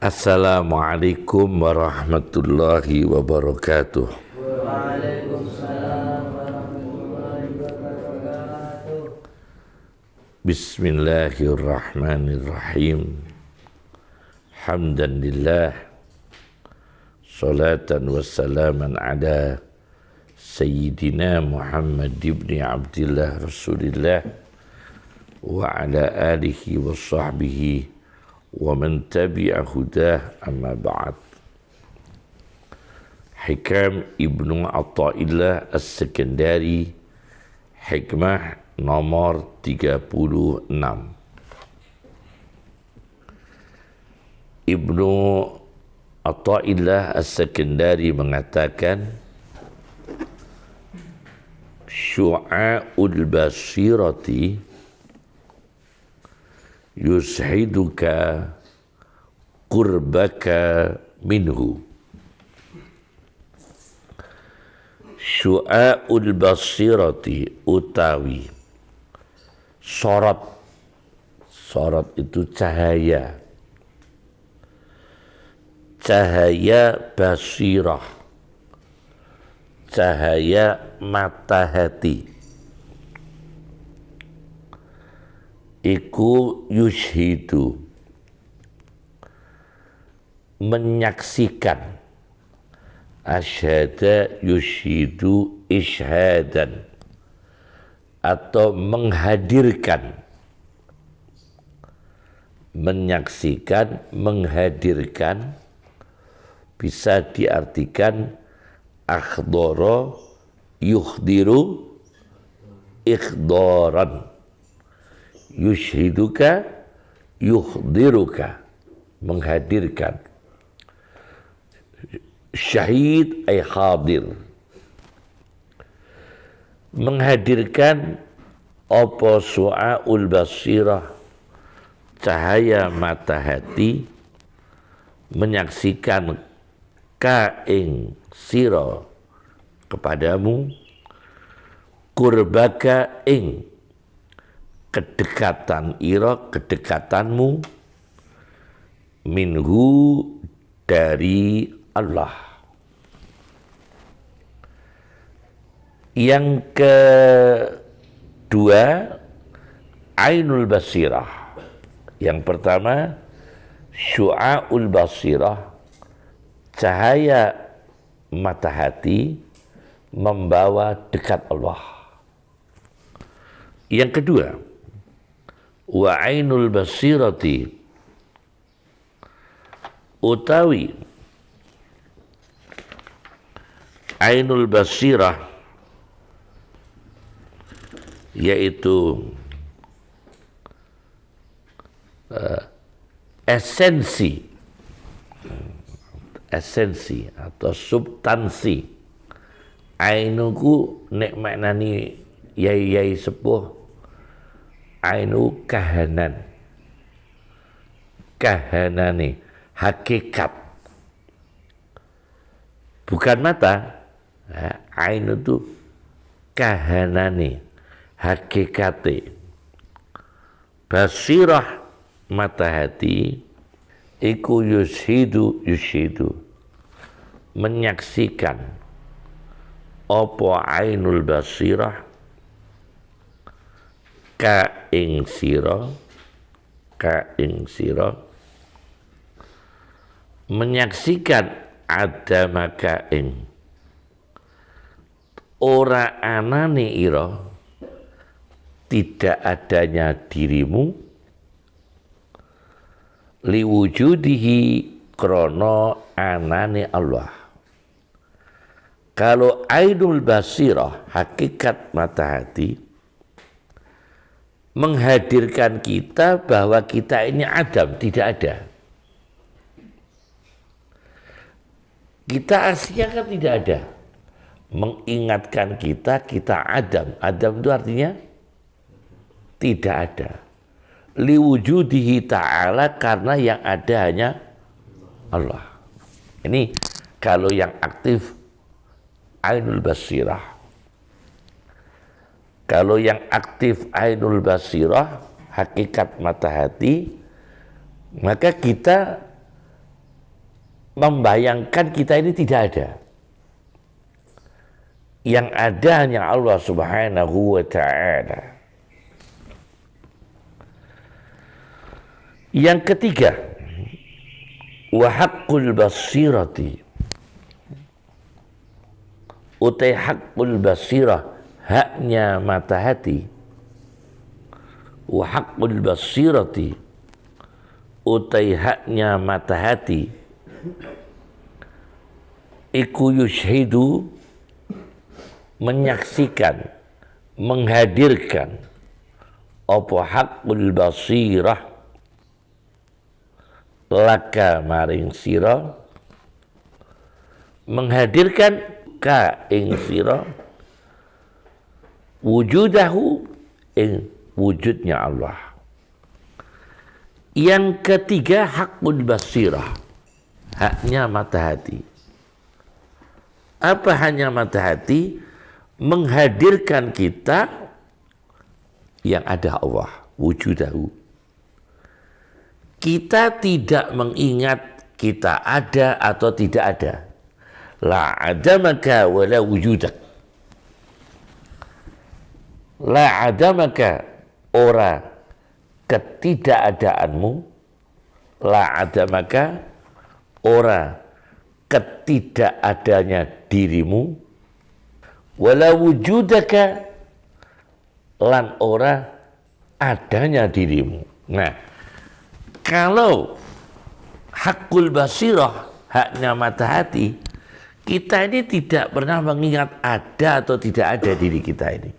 Assalamualaikum warahmatullahi wabarakatuh. Waalaikumsalam warahmatullahi wabarakatuh. Bismillahirrahmanirrahim. Hamdan lillah, salatan wassalaman ala Sayyidina Muhammad ibn Abdillah Rasulillah wa ala alihi wa sahbihi wa man tabi'a hudah, amma ba'd. Hikam Ibnu Athaillah As-Sekandari, hikmah nomor 36. Ibnu Athaillah As-Sekandari mengatakan, syu'a'ul basirati yushiduka qurbaka minhu. Syu'a'ul basirati utawi sorot. Sorot itu cahaya. Cahaya basirah, cahaya mata hati. Iku yushhidu, menyaksikan. Asyhada yushhidu ishhadan, atau menghadirkan. Menyaksikan, menghadirkan, bisa diartikan akhdara yukhdiru ikhdaran. Yushhiduka yukhdiruka, menghadirkan. Syahid ay hadir, menghadirkan. Apa su'aul basirah, cahaya mata hati, menyaksikan ka ing sira kepadamu, kurbaka ing kedekatan ira, kedekatanmu, minhu dari Allah. Yang kedua, ainul basirah. Yang pertama, syu'aul basirah, cahaya mata hati membawa dekat Allah. Yang kedua, wa ainul basirati, utawi ainul basirah, yaitu esensi atau substansi. Ainuku nek maknani yai sepuh, ainu kahanan, kahanane, hakikat, bukan mata. Ainu itu kahanane, hakikate. Basirah mata hati, iku yushhidu, menyaksikan. Apa ainul basirah, ka ing sira, menyaksikan adama ka ing ora anane ira, tidak adanya dirimu, liwujudihi krono anane Allah. Kalau ainul basirah, hakikat mata hati, menghadirkan kita bahwa kita ini adam, tidak ada. Kita aslinya kan tidak ada. Mengingatkan kita adam. Adam itu artinya tidak ada. Liwujudihi ta'ala, karena yang ada hanya Allah. Ini kalau yang aktif ainul basirah. Kalau yang aktif ainul basirah, hakikat mata hati, maka kita membayangkan kita ini tidak ada. Yang ada hanya Allah Subhanahu wa ta'ala. Yang ketiga, wa haqqul basirati, utai haqqul basirah, haknya mata hati. Wa haqqul basirati, utai haknya mata hati. Iku yushhidu, menyaksikan, menghadirkan, apa haqqul basirah, laka maring sira, menghadirkan ka ing sira, wujudahu ing wujudnya Allah. Yang ketiga, haqqul basirah, haknya mata hati. Apa hanya mata hati? Menghadirkan kita yang ada Allah, wujudahu. Kita tidak mengingat kita ada atau tidak ada. La adamaka wa la wujudak. La adamaka, ora ketidakadaanmu. La adamaka, ora ketidakadanya dirimu. Wala wujudaka, lan ora adanya dirimu. Nah, kalau haqqul basirah, haknya mata hati, kita ini tidak pernah mengingat ada atau tidak ada diri kita ini.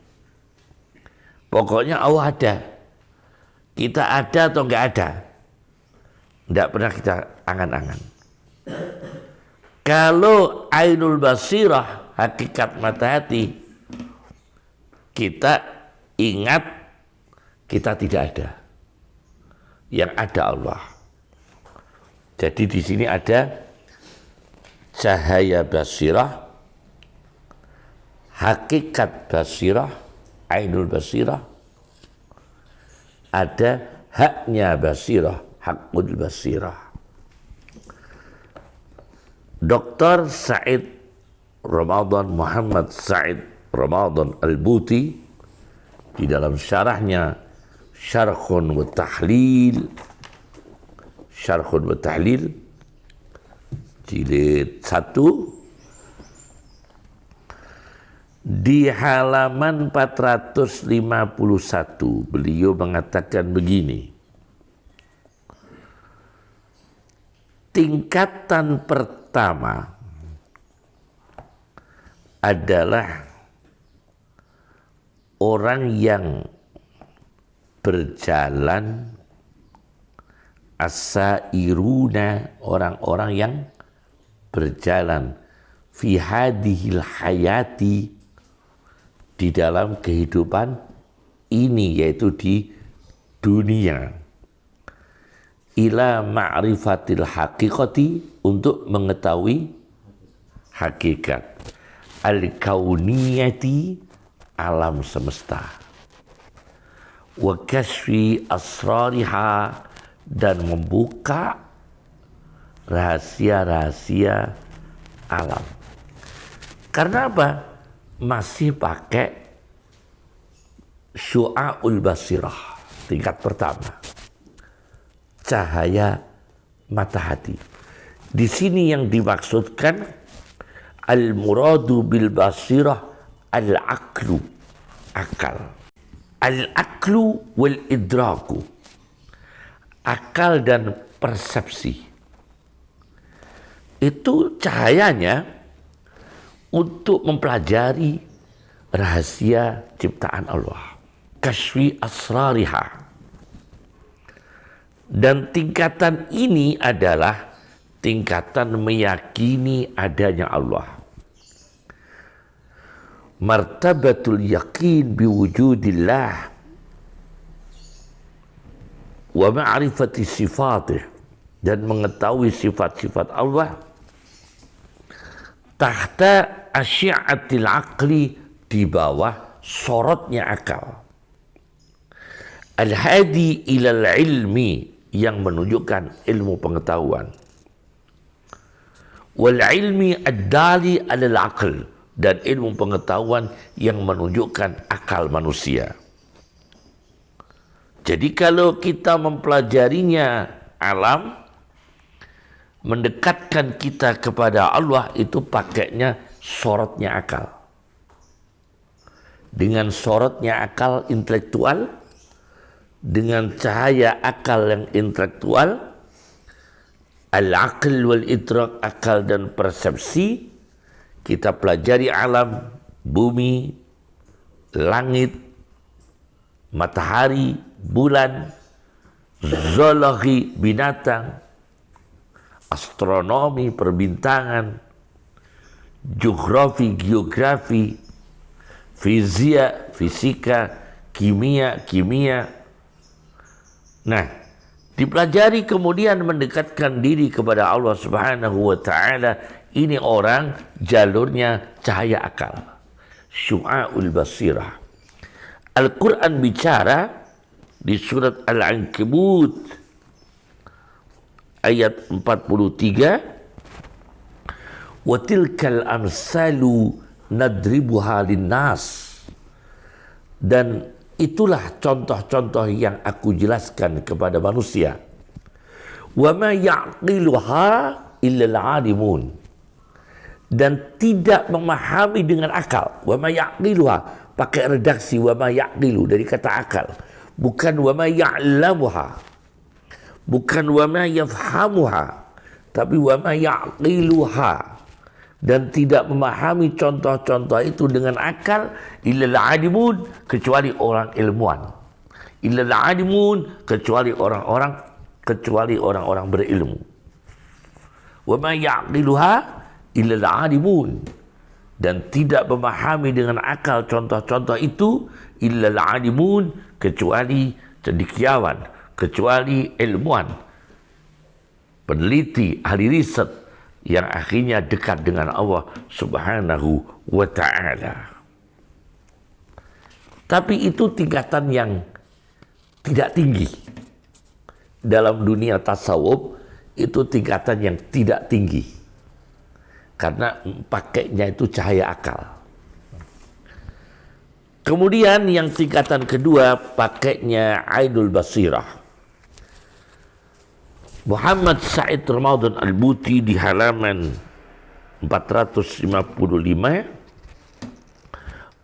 Pokoknya Allah ada. Kita ada atau enggak ada, tidak pernah kita angan-angan. Kalau ainul basirah, hakikat mata hati, kita ingat kita tidak ada. Yang ada Allah. Jadi di sini ada cahaya basirah, hakikat basirah, ainul basirah, ada haknya basirah, haqqul basirah. Dr. Said Ramadan, Muhammad Said Ramadan Al-Buti, di dalam syarahnya Syarhun wa Tahlil, Syarhun wa Tahlil, jilid 1, di halaman 451, beliau mengatakan begini. Tingkatan pertama adalah orang yang berjalan, asairuna, orang-orang yang berjalan, fi hadhil hayati, di dalam kehidupan ini, yaitu di dunia, ila ma'rifatil haqiqati, untuk mengetahui hakikat, al-kauniyati, alam semesta, wa kasfi asrariha, dan membuka rahasia-rahasia alam. Karena apa? Masih pakai syu'aul basirah, tingkat pertama, cahaya mata hati. Di sini yang dimaksudkan al-muradu bil basirah al-aqlu, akal. Al-aqlu wal idraku, akal dan persepsi. Itu cahayanya untuk mempelajari rahasia ciptaan Allah, kasfi asrariha. Dan tingkatan ini adalah tingkatan meyakini adanya Allah. Martabatul yakin biwujudillah wa ma'rifati sifatih, dan mengetahui sifat-sifat Allah, tahta asyi'atil aqli, di bawah sorotnya akal, al-hadi ilal ilmi, yang menunjukkan ilmu pengetahuan, wal ilmi ad-dali 'alal aql, dan ilmu pengetahuan yang menunjukkan akal manusia. Jadi kalau kita mempelajarinya alam, mendekatkan kita kepada Allah, itu pakainya sorotnya akal. Dengan sorotnya akal intelektual, dengan cahaya akal yang intelektual, al-aql wal idrak, akal dan persepsi, kita pelajari alam, bumi, langit, matahari, bulan, zoologi, binatang, astronomi, perbintangan, geografi, fisika, kimia. Nah, dipelajari kemudian mendekatkan diri kepada Allah Subhanahu wa ta'ala. Ini orang jalurnya cahaya akal, syu'aul basirah. Al-Quran bicara di surat Al-Ankabut ayat 43, wa tilkal amsalu nadribuha linnas, dan itulah contoh-contoh yang aku jelaskan kepada manusia. Wa ma ya'qiluha illa al-alimun, dan tidak memahami dengan akal. Wa ma ya'qiluha, pakai redaksi wa ma ya'qilu dari kata akal, bukan wa ma ya'lamuha, bukan wa ma yafhamuha, tapi wa ma ya'qiluha, dan tidak memahami contoh-contoh itu dengan akal, illal alimun, kecuali orang ilmuwan, illal alimun, kecuali orang-orang berilmu. Wa ma ya'qiluha illal alimun, dan tidak memahami dengan akal contoh-contoh itu, illal alimun, kecuali cendekiawan, kecuali ilmuwan, peneliti, ahli riset yang akhirnya dekat dengan Allah Subhanahu wa ta'ala. Tapi itu tingkatan yang tidak tinggi. Dalam dunia tasawuf itu tingkatan yang tidak tinggi, karena pakainya itu cahaya akal. Kemudian yang tingkatan kedua pakainya ainul basirah. Muhammad Said Ramadan Al-Buti di halaman 455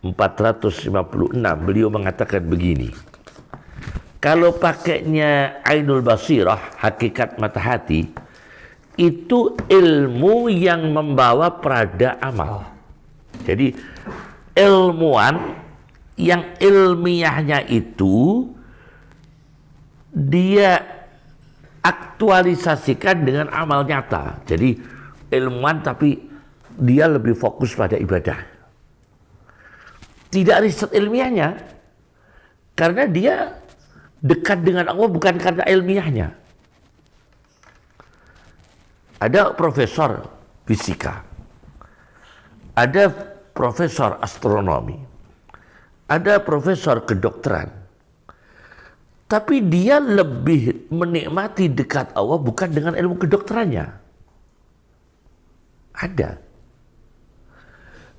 456 beliau mengatakan begini, kalau pakainya ainul basirah, hakikat mata hati, itu ilmu yang membawa pada amal. Jadi ilmuwan yang ilmiahnya itu dia aktualisasikan dengan amal nyata. Jadi ilmuwan tapi dia lebih fokus pada ibadah. Tidak riset ilmiahnya, karena dia dekat dengan Allah bukan karena ilmiahnya. Ada profesor fisika, ada profesor astronomi, ada profesor kedokteran, tapi dia lebih menikmati dekat Allah bukan dengan ilmu kedokterannya. Ada.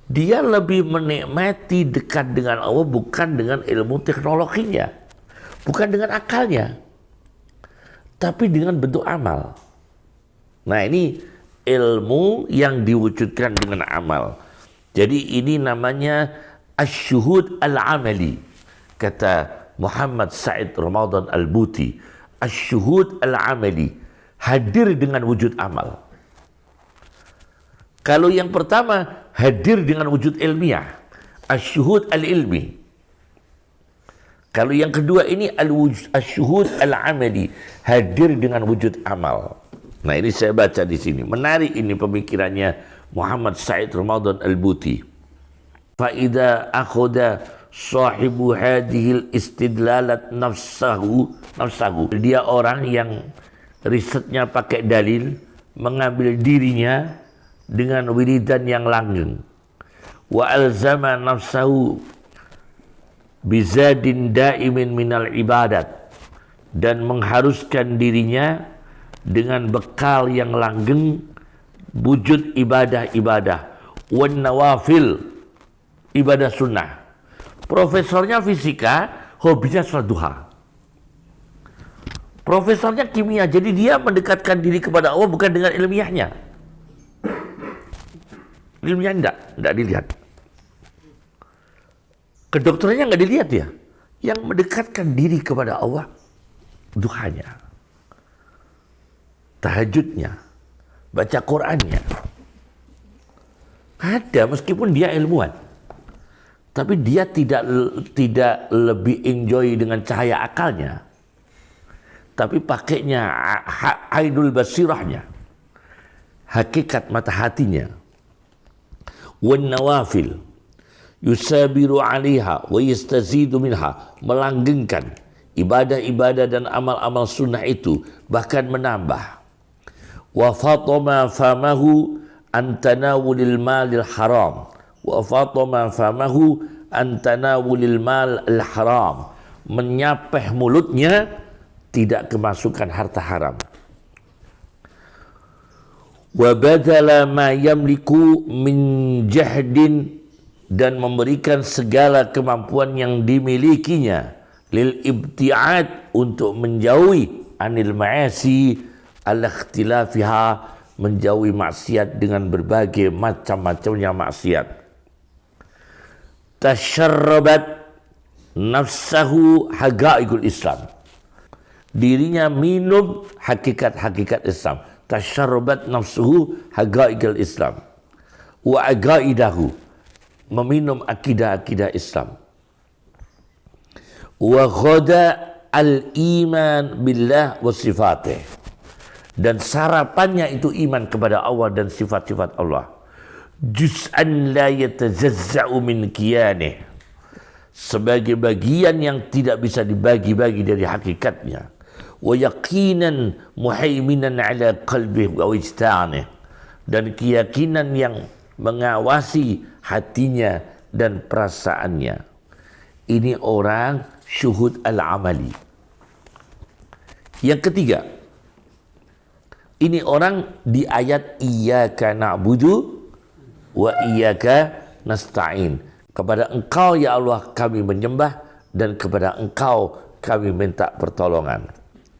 Dia lebih menikmati dekat dengan Allah bukan dengan ilmu teknologinya, bukan dengan akalnya, tapi dengan bentuk amal. Nah, ini ilmu yang diwujudkan dengan amal. Jadi ini namanya asyuhud al-amali. Kata Muhammad Said Ramadan Al-Buti, asyuhud al-amali, hadir dengan wujud amal. Kalau yang pertama hadir dengan wujud ilmiah, asyuhud al-ilmi. Kalau yang kedua ini asyuhud al-amali, hadir dengan wujud amal. Nah, ini saya baca di sini. Menarik ini pemikirannya Muhammad Said Ramadan Al-Buti. Fa idza akhadha sahibu hadhil istidlalat nafsahu, dia orang yang risetnya pakai dalil, mengambil dirinya dengan wiridan yang langgeng, wa alzama nafsahu bizadin daimin minal ibadat, dan mengharuskan dirinya dengan bekal yang langgeng wujud ibadah-ibadah, wan nawafil, ibadah sunnah. Profesornya fisika, hobinya sholat duha. Profesornya kimia, jadi dia mendekatkan diri kepada Allah bukan dengan ilmiahnya. Ilmiahnya enggak dilihat. Kedokterannya enggak dilihat ya. Yang mendekatkan diri kepada Allah, duhanya, tahajudnya, baca Qur'annya. Ada, meskipun dia ilmuwan, tapi dia tidak lebih enjoy dengan cahaya akalnya, tapi pakainya ainul basirahnya, hakikat mata hatinya. Wan nawafil yusabiru 'alaiha wa yastazidu minha, melanggengkan ibadah-ibadah dan amal-amal sunnah itu, bahkan menambah. Wa fatama famahu an tanawulil malil haram, wa fatama famahu an tanawulil mal al haram, menyapeh mulutnya tidak kemasukan harta haram. Wa badala ma yamliku min jahdin, dan memberikan segala kemampuan yang dimilikinya, lil ibti'ad, untuk menjauhi anil ma'asi al ikhtilafiha, menjauhi maksiat dengan berbagai macam-macamnya maksiat. Tasyarrabat nafsahu haqaiqul Islam, dirinya minum hakikat-hakikat Islam. Tasyarrabat nafsuhu haqaiqul Islam wa aqaidahu, meminum akidah-akidah Islam. Wa ghada al-iman billah wa sifatih, dan sarapannya itu iman kepada Allah dan sifat-sifat Allah. Juz'an la yatajazza'u min kiyanih, sebagai bagian yang tidak bisa dibagi-bagi dari hakikatnya. Wa yaqinan muhaiminan ala qalbih wa wijdanih, dan keyakinan yang mengawasi hatinya dan perasaannya. Ini orang syuhud al-amali. Yang ketiga, ini orang di ayat iyyaka na'budu wa iyyaka nasta'in. Kepada Engkau ya Allah kami menyembah, dan kepada Engkau kami minta pertolongan.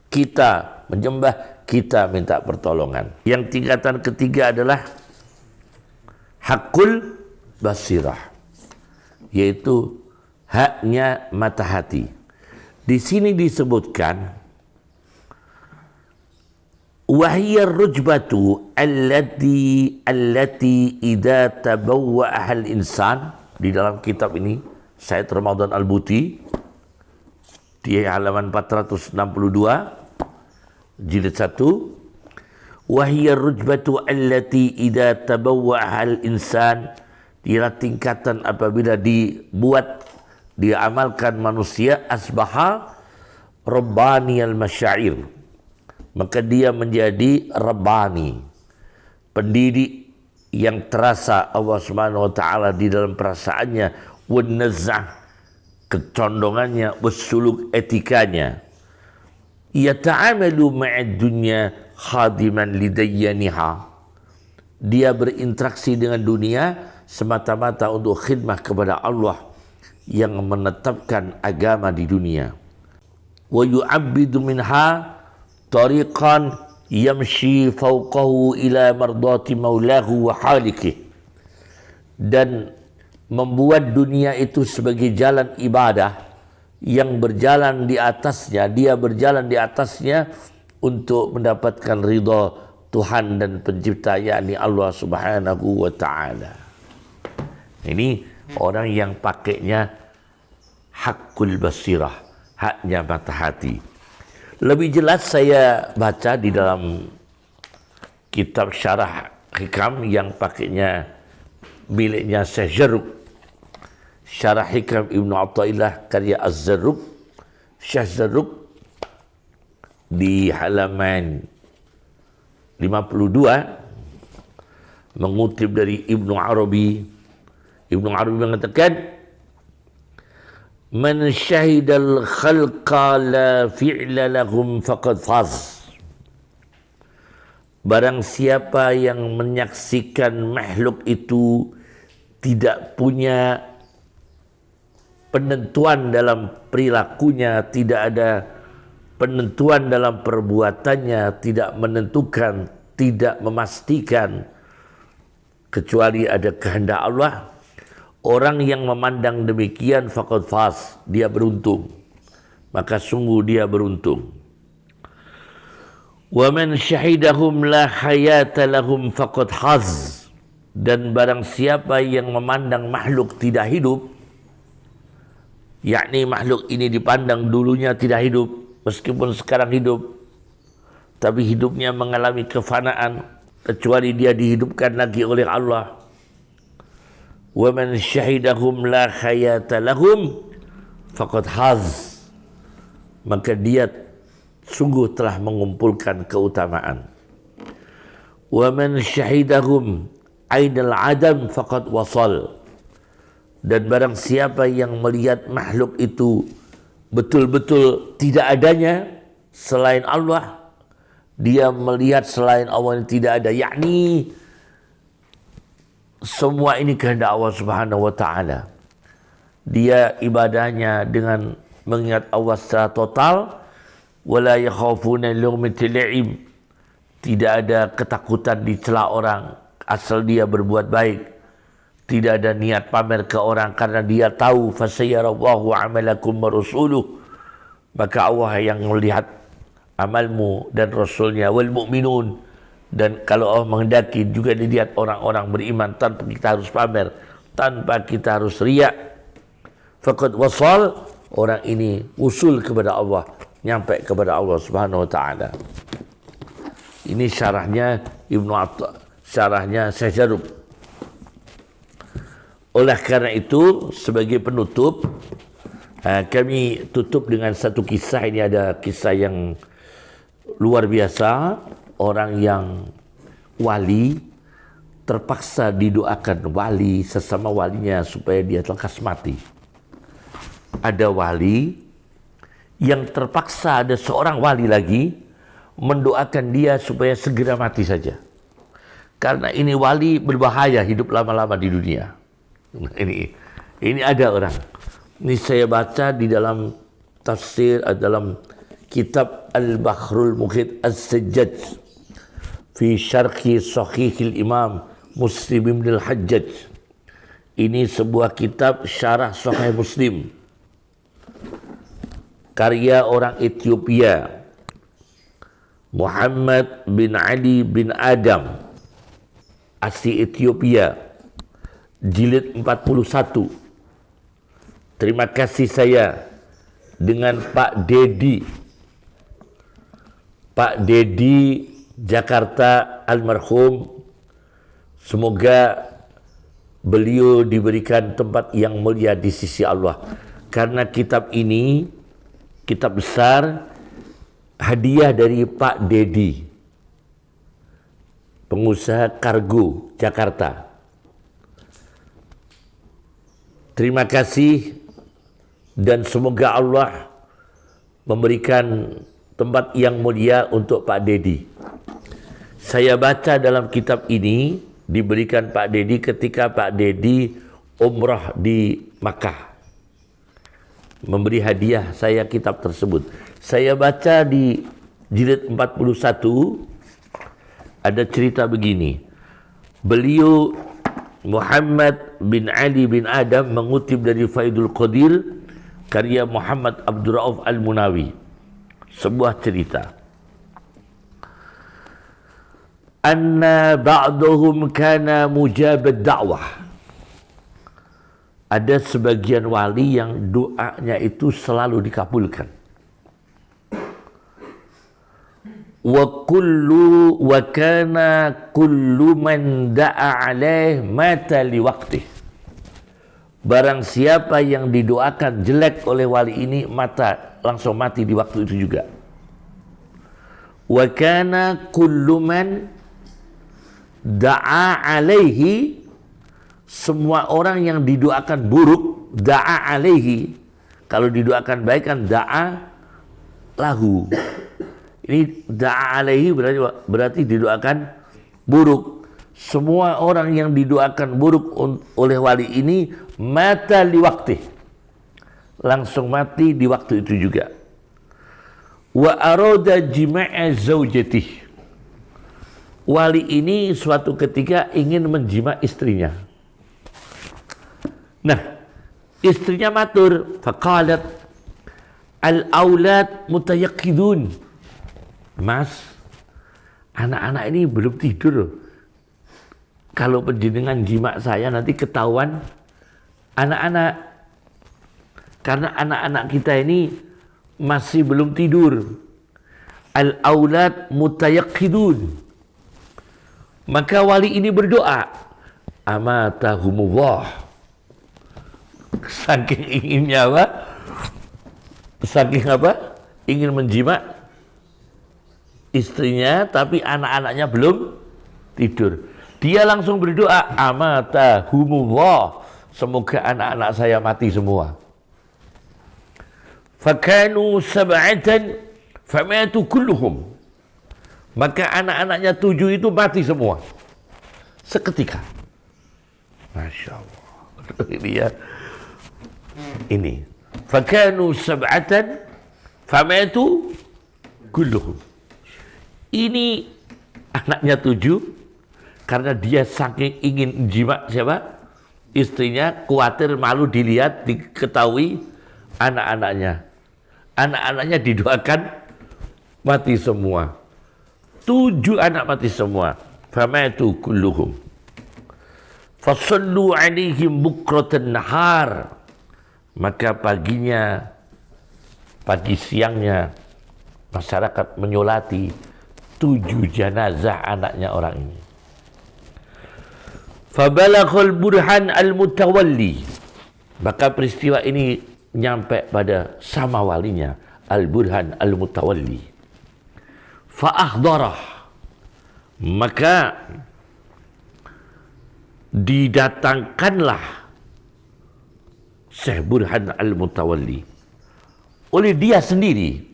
Kita menyembah, kita minta pertolongan. Yang tingkatan ketiga adalah hakul basirah, yaitu haknya mata hati. Di sini disebutkan wahiyar rujbatu allati idza tabawwa'aha al-insan. Di dalam kitab ini Said Ramadan Al-Buti di halaman 462 jilid 1, wahiyar rujbatu allati idza tabawwa'aha al-insan, ialah tingkatan apabila diamalkan manusia, asbaha rabbani al-masyair, maka dia menjadi rabbani, pendidik yang terasa Allah Subhanahu wa taala di dalam perasaannya, wan nazah, kecondongannya, wasuluk, etikanya. Yata'amalu ma'ad dunya khadiman lidayyaniha, dia berinteraksi dengan dunia semata-mata untuk khidmah kepada Allah yang menetapkan agama di dunia. Wa yu'abbidu minha tariqan yamshi fawqahu ila mardati maulahu wa halikih, dan membuat dunia itu sebagai jalan ibadah yang berjalan di atasnya, dia berjalan di atasnya untuk mendapatkan ridha Tuhan dan pencipta, yakni Allah Subhanahu wa taala. Ini orang yang pakainya hakul basirah, haknya mata hati. Lebih jelas saya baca di dalam kitab Syarah Hikam yang pakainya miliknya Syekh Zarruq, Syarah Hikam Ibnu Athaillah karya Az-Zarruq, Syekh Zarruq, di halaman 52 mengutip dari Ibnu Arabi. Ibnu Arabi mengatakan, man syahidal khalqa la fi'la lahum faqad faz. Barang siapa yang menyaksikan makhluk itu tidak punya penentuan dalam perilakunya, tidak ada penentuan dalam perbuatannya, tidak menentukan, tidak memastikan, kecuali ada kehendak Allah, orang yang memandang demikian faqad faz, dia beruntung. Maka sungguh dia beruntung. Wa man syahidahum la hayata lahum faqad haz. Dan barang siapa yang memandang makhluk tidak hidup, yakni makhluk ini dipandang dulunya tidak hidup, meskipun sekarang hidup, tapi hidupnya mengalami kefanaan, kecuali dia dihidupkan lagi oleh Allah. Wa man syahidahum la hayata lahum faqad haz. Maka dia sungguh telah mengumpulkan keutamaan. Wa man syahidahum ainal adam faqad wasal. Dan barang siapa yang melihat makhluk itu betul-betul tidak adanya selain Allah, dia melihat selain Allah yang tidak ada, yakni semua ini kehendak Allah Subhanahu wa taala. Dia ibadahnya dengan mengingat Allah secara total. Wala yakhafuna lumatal la'im. Tidak ada ketakutan dicela orang asal dia berbuat baik. Tidak ada niat pamer ke orang karena dia tahu fasayarallahu amalakum wa rasuluh. Maka Allah yang melihat amalmu dan Rasulnya wal mu'minun. Dan kalau Allah menghendaki juga dilihat orang-orang beriman tanpa kita harus pamer, tanpa kita harus riak. Faqad wasal, orang ini usul kepada Allah, nyampe kepada Allah Subhanahu wa taala. Ini syarahnya Ibnu Atha, syarahnya Syekh Jarub. Oleh karena itu, sebagai penutup, kami tutup dengan satu kisah. Ini ada kisah yang luar biasa. Orang yang wali terpaksa didoakan wali sesama walinya supaya dia lekas mati. Ada wali yang terpaksa ada seorang wali lagi mendoakan dia supaya segera mati saja. Karena ini wali berbahaya hidup lama-lama di dunia. Ini ada orang. Ini saya baca di dalam tafsir, dalam kitab Al-Bahrul Muhit As-Sajjaj fi syarhi Sahihil Imam Muslim bin Al-Hajjaj. Ini sebuah kitab syarah Sahih Muslim, karya orang Ethiopia, Muhammad bin Ali bin Adam, asli Ethiopia, jilid 41. Terima kasih saya dengan Pak Dedi Jakarta almarhum. Semoga beliau diberikan tempat yang mulia di sisi Allah. Karena kitab ini kitab besar, hadiah dari Pak Dedi, pengusaha kargo Jakarta. Terima kasih dan semoga Allah memberikan tempat yang mulia untuk Pak Dedi. Saya baca dalam kitab ini diberikan Pak Dedi ketika Pak Dedi umrah di Makkah. Memberi hadiah saya kitab tersebut. Saya baca di jilid 41 ada cerita begini. Beliau Muhammad bin Ali bin Adam mengutip dari Faidul Qadir karya Muhammad Abdul Rauf Al-Munawi. Sebuah cerita. Anna ba'dahum kana mujabad da'wah. Ada sebagian wali yang doanya itu selalu dikabulkan. Wa kana kullu man da'a alaih mata li waqtih. Barang siapa yang didoakan jelek oleh wali ini langsung mati di waktu itu juga. Wa kana kullu man da'a alaihi, semua orang yang didoakan buruk, da'a alaihi, kalau didoakan baik kan da'a lahu, Ini da'a alaihi berarti didoakan buruk. Semua orang yang didoakan buruk oleh wali ini mata li waktu, langsung mati di waktu itu juga. Wa arada jima'a zaujatih, wali ini suatu ketika ingin menjima istrinya. Nah, istrinya matur, faqalat al-aulad mutayaqqidun. Mas, anak-anak ini belum tidur. Kalau penjenengan jima saya nanti ketahuan anak-anak. Karena anak-anak kita ini masih belum tidur. Al-aulad mutayaqqidun. Maka wali ini berdoa, amatahumullah. Saking inginnya apa? Saking apa? Ingin menjima istrinya, tapi anak-anaknya belum tidur. Dia langsung berdoa, amatahumullah. Semoga anak-anak saya mati semua. Fakanu sab'atan famatu kulluhum. Maka anak-anaknya 7 itu mati semua. Seketika. Masya Allah. Ini ya. Ini. Fakanu sab'atan famatu kulluhum. Ini anaknya 7. Karena dia saking ingin jima siapa? Istrinya, khawatir malu dilihat, diketahui anak-anaknya. Anak-anaknya didoakan mati semua. 7 anak mati semua. Famatu kulluhum. Fasallu alaihim bukratan nahar. Maka paginya, pagi siangnya, masyarakat menyolati 7 jenazah anaknya orang ini. Fabalaghal burhan al-mutawalli. Maka peristiwa ini nyampe pada sama walinya, al-burhan al-mutawalli. Fa'akhdarah. Maka didatangkanlah Syekh Burhan al-Mutawalli oleh dia sendiri.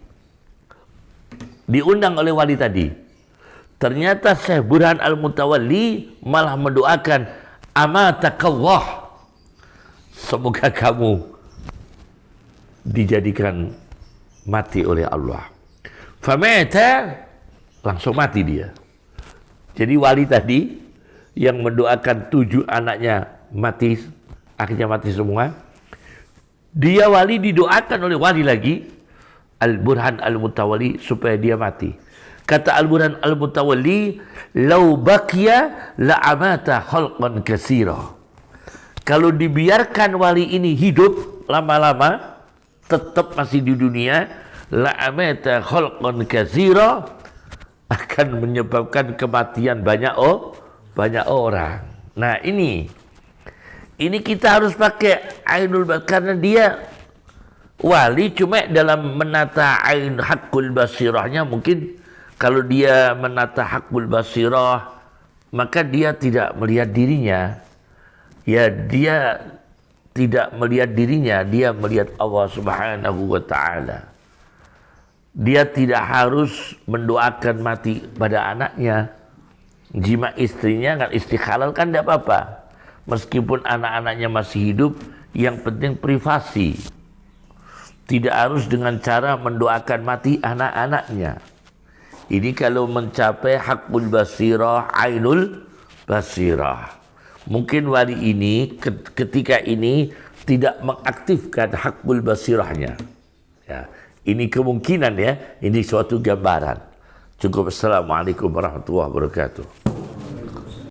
Diundang oleh wali tadi. Ternyata Syekh Burhan al-Mutawalli malah mendoakan, amatakallah, semoga kamu dijadikan mati oleh Allah. Famata, langsung mati dia. Jadi wali tadi yang mendoakan 7 anaknya mati, akhirnya mati semua. Dia wali didoakan oleh wali lagi, Al-Burhan al-Mutawalli, supaya dia mati. Kata Al-Burhan al-Mutawalli, "Lau baqiya la'amata khalqan katsira." Kalau dibiarkan wali ini hidup lama-lama, tetap masih di dunia, la'amata khalqan katsira, akan menyebabkan kematian banyak orang. Nah, ini kita harus pakai ainul basirah, karena dia wali cuma dalam menata ain hakul basirahnya. Mungkin kalau dia menata hakul basirah, maka dia tidak melihat dirinya. Ya, dia tidak melihat dirinya, dia melihat Allah Subhanahu wa taala. Dia tidak harus mendoakan mati pada anaknya. Jima istrinya, kan istri halal kan tidak apa-apa. Meskipun anak-anaknya masih hidup, yang penting privasi. Tidak harus dengan cara mendoakan mati anak-anaknya. Ini kalau mencapai hakul basirah, ainul basirah. Mungkin wali ini ketika ini tidak mengaktifkan hakul basirahnya. Ya. Ini kemungkinan ya, ini suatu gambaran. Cukup. Assalamualaikum warahmatullahi wabarakatuh.